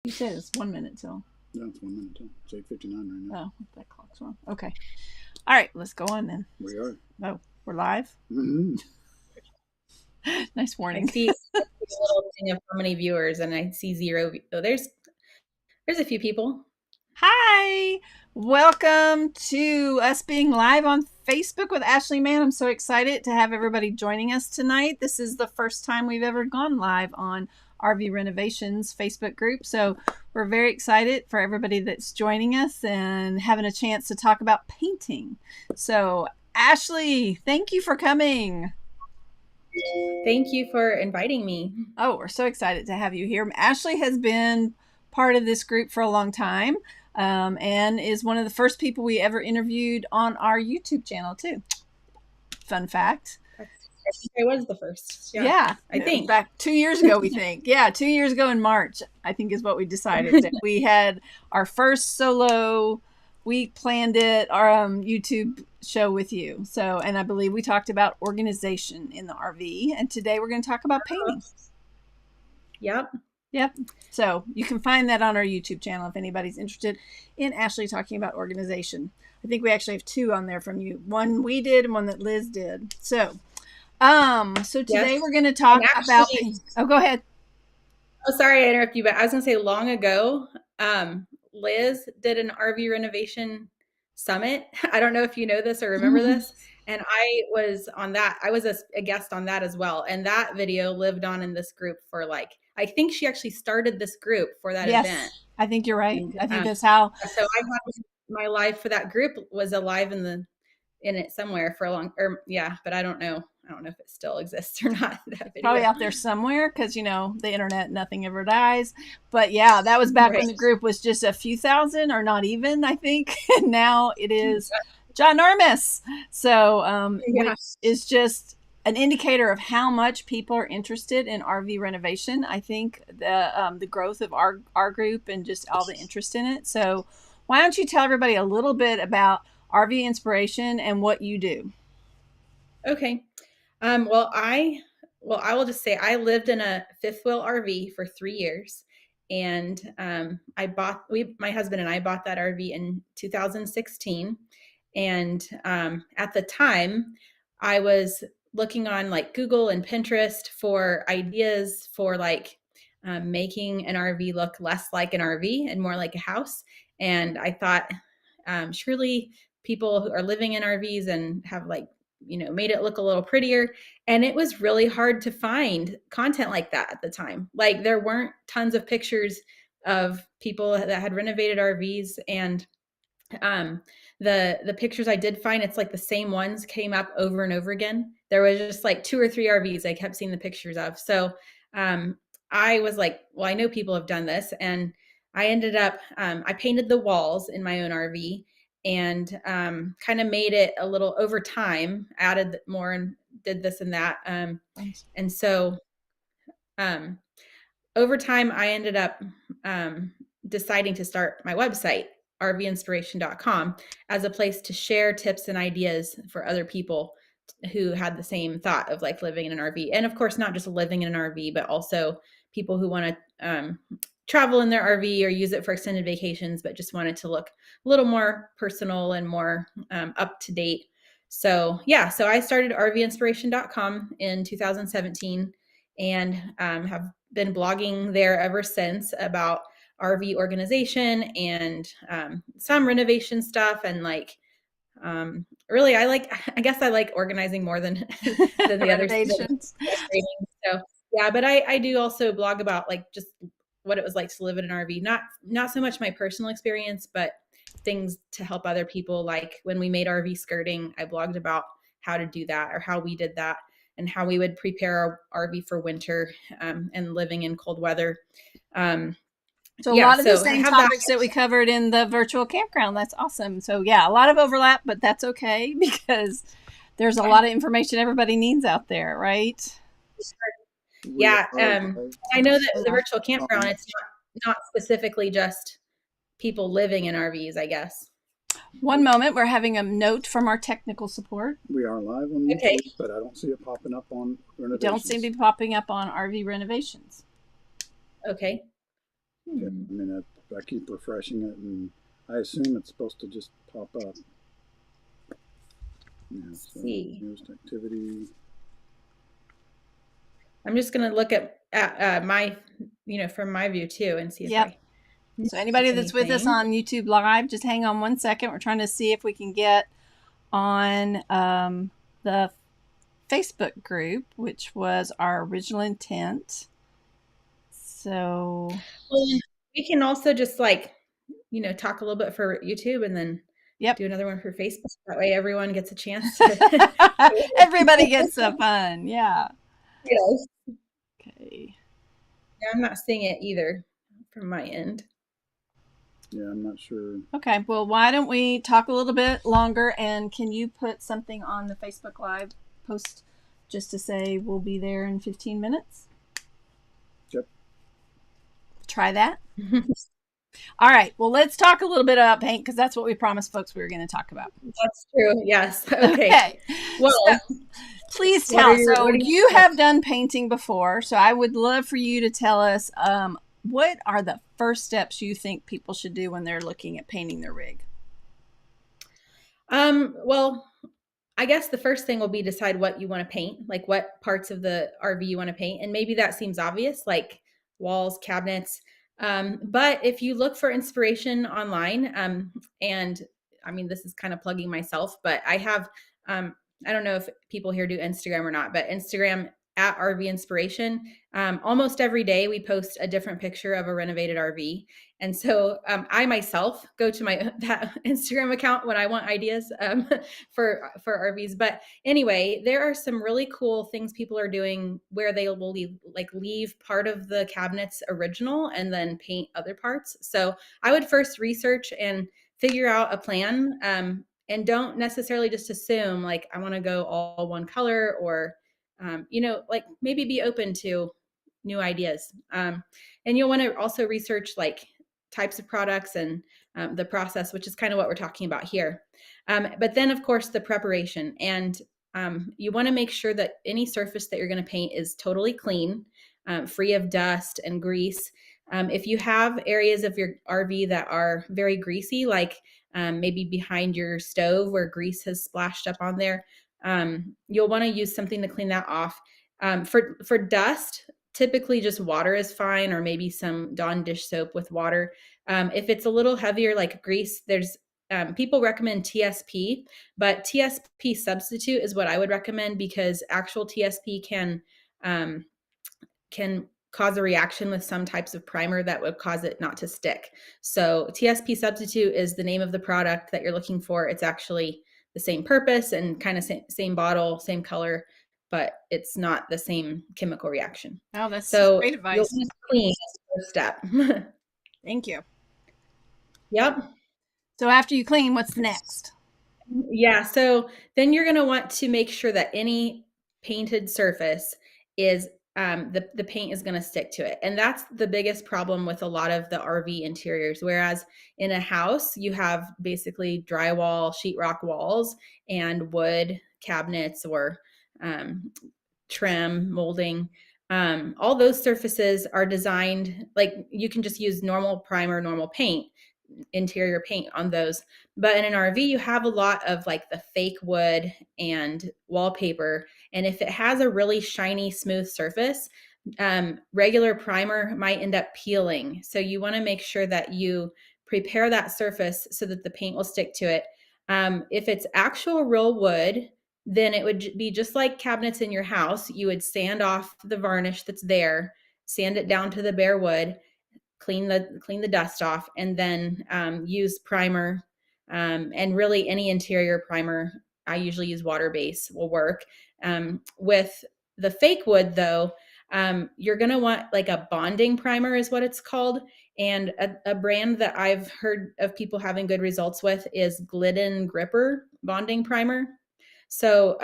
You said it's 1 minute till. No, it's 1 minute till. It's 8:59 right now. Oh, that clock's wrong. Okay. All right, let's go on then. We are. Oh, we're live. Mm-hmm. Nice I warning. see a little thing of how many viewers, and I see 0. Oh, there's a few people. Hi, welcome to us being live on Facebook with Ashley Mann. I'm so excited to have everybody joining us tonight. This is the first time we've ever gone live on RV Renovation's Facebook group. So we're very excited for everybody that's joining us and having a chance to talk about painting. So Ashley, thank you for coming. Thank you for inviting me. Oh, we're so excited to have you here. Ashley has been part of this group for a long time, and is one of the first people we ever interviewed on our YouTube channel too. Fun fact. I think I was the first. Yeah, I think back 2 years ago. We think, yeah, 2 years ago in March, I think is what we decided that we had our first solo. We planned it, our YouTube show with you. So, and I believe we talked about organization in the RV, and today we're going to talk about painting. Yep. Yep. So you can find that on our YouTube channel if anybody's interested in Ashley talking about organization. I think we actually have 2 on there from you. One we did and one that Liz did. So today we're going to talk about. Oh, go ahead. Oh, sorry I interrupt you, but I was going to say long ago, Liz did an RV Renovation Summit. I don't know if you know this or remember this. And I was on that. I was a guest on that as well. And that video lived on in this group for I think she actually started this group for that event. I think you're right. I think that's how. So I had my live for that group was alive in it somewhere for a long, but I don't know. I don't know if it still exists or not. That video. Probably out there somewhere because, the internet, nothing ever dies. But yeah, that was back when the group was just a few thousand or not even, I think. And now it is ginormous. So which is just an indicator of how much people are interested in RV renovation. I think the growth of our group and just all the interest in it. So why don't you tell everybody a little bit about RV Inspiration and what you do? Okay. Well, I will just say I lived in a fifth wheel RV for 3 years, and my husband and I bought that RV in 2016, and at the time, I was looking on Google and Pinterest for ideas for making an RV look less like an RV and more like a house, and I thought surely people who are living in RVs and have made it look a little prettier. And it was really hard to find content like that at the time. There weren't tons of pictures of people that had renovated RVs. And the pictures I did find, it's the same ones came up over and over again. There was just 2 or 3 RVs I kept seeing the pictures of. So I was well, I know people have done this. And I ended up, I painted the walls in my own RV and kind of made it a little over time, added more and did this and that. Nice. And so over time, I ended up deciding to start my website, rvinspiration.com, as a place to share tips and ideas for other people who had the same thought of living in an RV. And of course, not just living in an RV, but also people who want to travel in their RV or use it for extended vacations, but just wanted to look a little more personal and more up to date. So I started rvinspiration.com in 2017 and have been blogging there ever since about RV organization and some renovation stuff. And really, I guess I like organizing more than the other things. So yeah, but I do also blog about just what it was like to live in an RV. Not so much my personal experience, but things to help other people. Like when we made RV skirting, I blogged about how to do that or how we did that and how we would prepare our RV for winter and living in cold weather. So a lot of the same topics that we covered in the virtual campground. That's awesome. So yeah, a lot of overlap, but that's okay because there's a lot of information everybody needs out there, right? Yeah. I know that the virtual campground, it's not specifically just people living in RVs, I guess. One moment. We're having a note from our technical support. We are live on YouTube, but I don't see it popping up on Renovations. Don't seem to be popping up on RV Renovations. Okay. Yeah, I mean, I keep refreshing it, and I assume it's supposed to just pop up. Yeah, Let's so see. newest activity. I'm just going to look at my, from my view too, and see if Yep. I So anybody that's with us on YouTube Live, just hang on 1 second. We're trying to see if we can get on the Facebook group, which was our original intent. So we can also just talk a little bit for YouTube and then do another one for Facebook. That way everyone gets a chance to everybody gets some fun. Yeah. Yes. Okay. Yeah, I'm not seeing it either from my end. Yeah, I'm not sure. Okay, well, why don't we talk a little bit longer, and can you put something on the Facebook Live post just to say we'll be there in 15 minutes? Yep. Try that. All right, well, let's talk a little bit about paint because that's what we promised folks we were going to talk about. That's true. Yes. Okay. Well, so, please tell. So you have done painting before, so I would love for you to tell us what are the first steps you think people should do when they're looking at painting their rig? Well, I guess the first thing will be decide what you want to paint, like what parts of the RV you want to paint. And maybe that seems obvious, like walls, cabinets. But if you look for inspiration online, and I mean, this is kind of plugging myself, but I have, I don't know if people here do Instagram or not, but Instagram at RV Inspiration. Almost every day we post a different picture of a renovated RV. And so I myself go to that Instagram account when I want ideas for RVs. But anyway, there are some really cool things people are doing where they will leave part of the cabinets original and then paint other parts. So I would first research and figure out a plan, and don't necessarily just assume like I want to go all one color, or like maybe be open to new ideas. And you'll want to also research like types of products and the process, which is kind of what we're talking about here. But then, of course, the preparation. And you want to make sure that any surface that you're going to paint is totally clean, free of dust and grease. If you have areas of your RV that are very greasy, like maybe behind your stove where grease has splashed up on there, you'll want to use something to clean that off. For dust, typically just water is fine, or maybe some Dawn dish soap with water. If it's a little heavier like grease, there's people recommend TSP, but TSP substitute is what I would recommend, because actual TSP can cause a reaction with some types of primer that would cause it not to stick. So TSP substitute is the name of the product that you're looking for. It's actually the same purpose and kind of same bottle, same color, but it's not the same chemical reaction. Oh, that's so great advice. You'll want to clean as the first step. Thank you. Yep. So after you clean, what's next? Yeah, so then you're going to want to make sure that any painted surface is the paint is going to stick to it. And that's the biggest problem with a lot of the RV interiors. Whereas in a house, you have basically drywall, sheetrock walls, and wood cabinets, or trim, molding. All those surfaces are designed, like you can just use normal primer, normal paint, interior paint on those. But in an RV, you have a lot of like the fake wood and wallpaper. And if it has a really shiny, smooth surface, regular primer might end up peeling. So you want to make sure that you prepare that surface so that the paint will stick to it. If it's actual real wood, then it would be just like cabinets in your house. You would sand off the varnish that's there, sand it down to the bare wood, clean the dust off, and then use primer, and really any interior primer. I usually use water base will work. With the fake wood though, you're going to want like a bonding primer is what it's called. And a brand that I've heard of people having good results with is Glidden Gripper bonding primer. So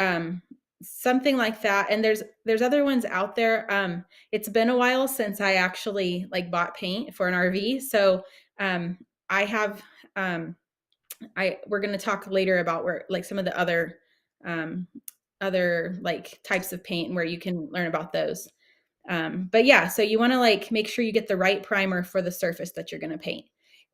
something like that. And there's other ones out there. It's been a while since I actually like bought paint for an RV. So I have we're going to talk later about where like some of the other like types of paint and where you can learn about those. But yeah, so you want to like make sure you get the right primer for the surface that you're going to paint.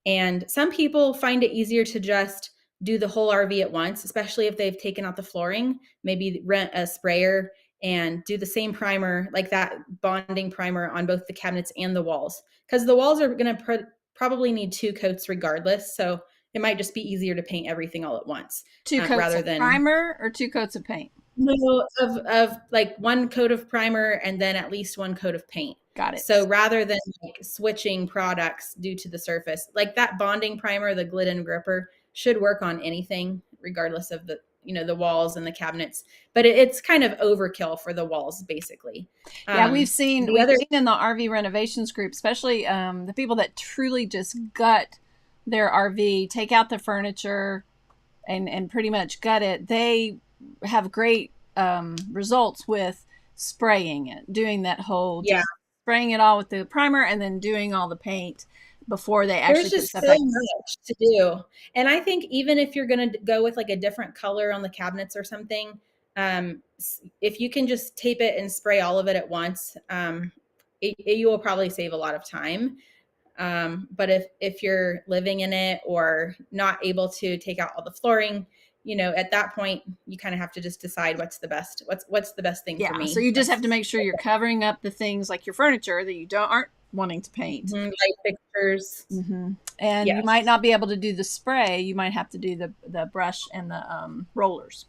And some people find it easier to just do the whole RV at once, especially if they've taken out the flooring, maybe rent a sprayer and do the same primer, like that bonding primer on both the cabinets and the walls. Because the walls are going to probably need 2 coats regardless. So it might just be easier to paint everything all at once 2 coats rather of than primer or 2 coats of paint? No, of like 1 coat of primer and then at least 1 coat of paint. Got it. So rather than like switching products due to the surface, like that bonding primer, the Glidden gripper, should work on anything, regardless of the the walls and the cabinets. But it's kind of overkill for the walls, basically. Yeah, we've seen other in the RV renovations group, especially the people that truly just gut their RV, take out the furniture, and pretty much gut it. They have great results with spraying it, doing that whole spraying it all with the primer and then doing all the paint before they actually There's just so much to do. And I think even if you're going to go with like a different color on the cabinets or something, if you can just tape it and spray all of it at once, you will probably save a lot of time. But if you're living in it or not able to take out all the flooring, at that point you kind of have to just decide what's the best thing for me. So you just have to make sure you're covering up the things like your furniture that you aren't wanting to paint, light fixtures. And you might not be able to do the spray. You might have to do the brush and the rollers.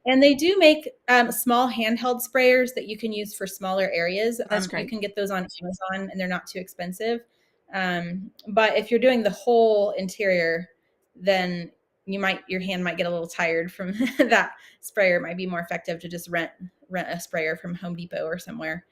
And they do make small handheld sprayers that you can use for smaller areas. That's great. You can get those on Amazon and they're not too expensive. But if you're doing the whole interior, then your hand might get a little tired from that sprayer. It might be more effective to just rent a sprayer from Home Depot or somewhere.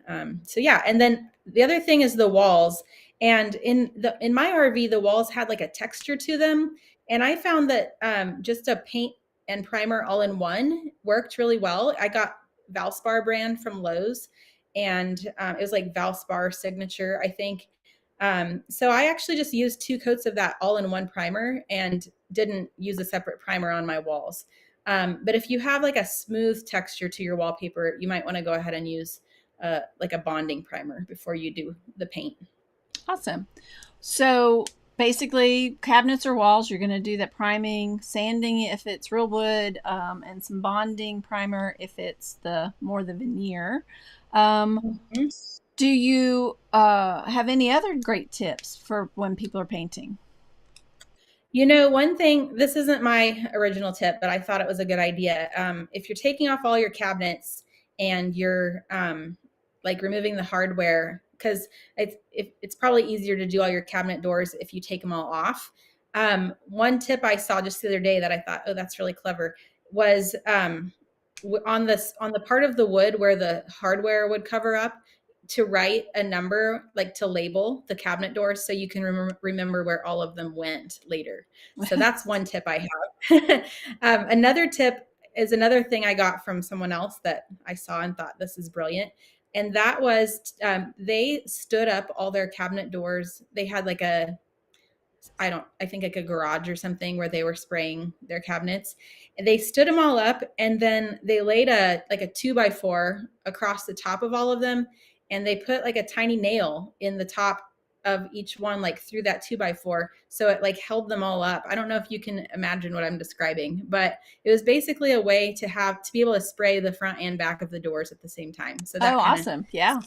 So yeah, and then the other thing is the walls. And in my RV, the walls had like a texture to them, and I found that just a paint and primer all in one worked really well. I got Valspar brand from Lowe's, and it was like Valspar Signature, I think. So I actually just used 2 coats of that all in one primer and didn't use a separate primer on my walls. But if you have like a smooth texture to your wallpaper, you might want to go ahead and use like a bonding primer before you do the paint. Awesome. So basically, cabinets or walls, you're going to do that priming, sanding if it's real wood, and some bonding primer if it's the veneer. Do you have any other great tips for when people are painting? One thing, this isn't my original tip, but I thought it was a good idea. If you're taking off all your cabinets and you're like removing the hardware, because it's probably easier to do all your cabinet doors if you take them all off. One tip I saw just the other day that I thought, oh, that's really clever, was on the part of the wood where the hardware would cover up, to write a number, like to label the cabinet doors so you can remember where all of them went later. So that's one tip I have. Another tip is another thing I got from someone else that I saw and thought, this is brilliant. And that was they stood up all their cabinet doors. They had like I think like a garage or something where they were spraying their cabinets, and they stood them all up, and then they laid a 2x4 across the top of all of them, and they put like a tiny nail in the top of each one, like through that 2x4. So it like held them all up. I don't know if you can imagine what I'm describing, but it was basically a way to be able to spray the front and back of the doors at the same time. So that awesome. Yeah.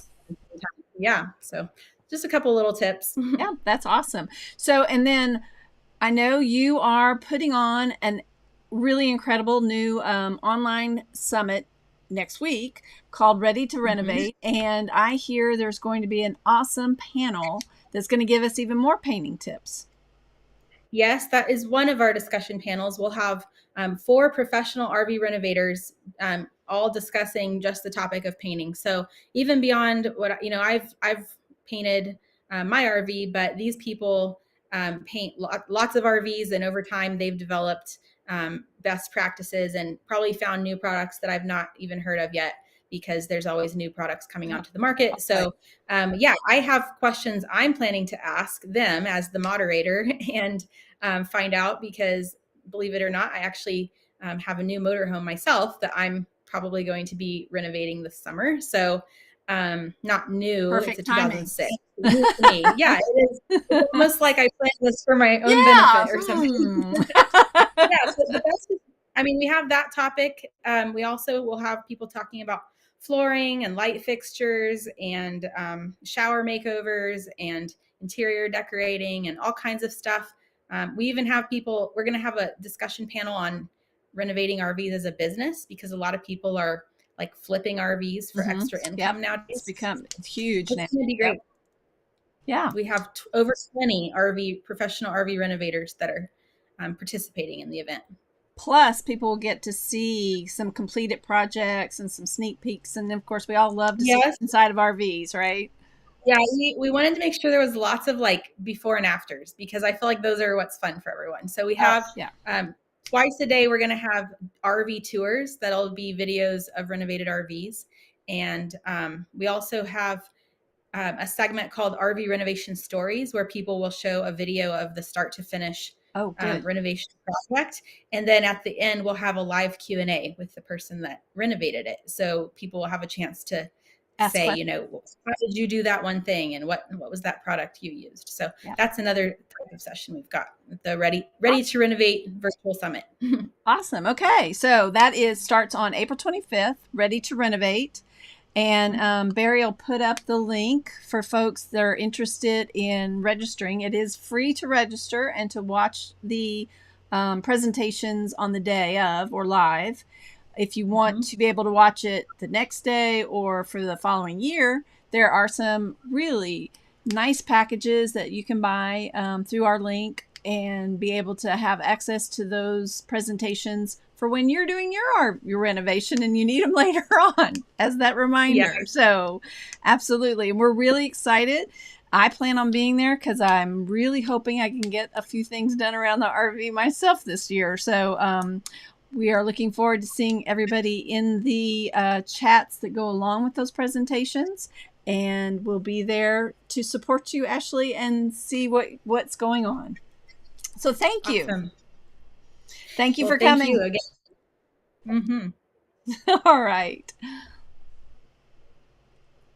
Yeah. So just a couple little tips. Yeah, that's awesome. So, and then I know you are putting on an really incredible new online summit next week called Ready to Renovate. And I hear there's going to be an awesome panel that's going to give us even more painting tips. Yes, that is one of our discussion panels. We'll have 4 professional RV renovators all discussing just the topic of painting. So even beyond what, I've painted my RV, but these people paint lots of RVs, and over time they've developed best practices and probably found new products that I've not even heard of yet, because there's always new products coming onto the market. So I have questions I'm planning to ask them as the moderator and find out, because believe it or not, I actually have a new motorhome myself that I'm probably going to be renovating this summer. So not new. Perfect it's a timing. 2006. New to me. Yeah, it is. It's almost like I planned this for my own Yeah. benefit or something. Yeah, so the best is, I mean, we have that topic. We also will have people talking about flooring and light fixtures and shower makeovers and interior decorating and all kinds of stuff. We even have people, we're going to have a discussion panel on renovating RVs as a business, because a lot of people are like flipping RVs for extra income nowadays. It's huge now. It's going to be great. Yeah. We have over 20 professional RV renovators that are participating in the event. Plus, people will get to see some completed projects and some sneak peeks. And of course, we all love to see inside of RVs, right? Yeah, we wanted to make sure there was lots of like before and afters, because I feel like those are what's fun for everyone. So we have twice a day, we're going to have RV tours. That'll be videos of renovated RVs. And we also have a segment called RV Renovation Stories, where people will show a video of the start to finish renovation project. And then at the end, we'll have a live Q&A with the person that renovated it. So people will have a chance to say, you know, how did you do that one thing? And what was that product you used? So that's another type of session we've got, the Ready to Renovate Virtual Summit. Awesome. Okay. So that starts on April 25th, Ready to Renovate. And Barry will put up the link for folks that are interested in registering. It is free to register and to watch the presentations on the day of or live. If you want to be able to watch it the next day or for the following year, there are some really nice packages that you can buy through our link and be able to have access to those presentations for when you're doing your renovation and you need them later on as that reminder. Yeah. So absolutely. And we're really excited. I plan on being there because I'm really hoping I can get a few things done around the RV myself this year. So we are looking forward to seeing everybody in the chats that go along with those presentations. And we'll be there to support you, Ashley, and see what's going on. So thank you. Thank you for coming. Thank you again. All right.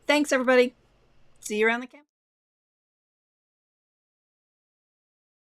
Thanks, everybody. See you around the camp.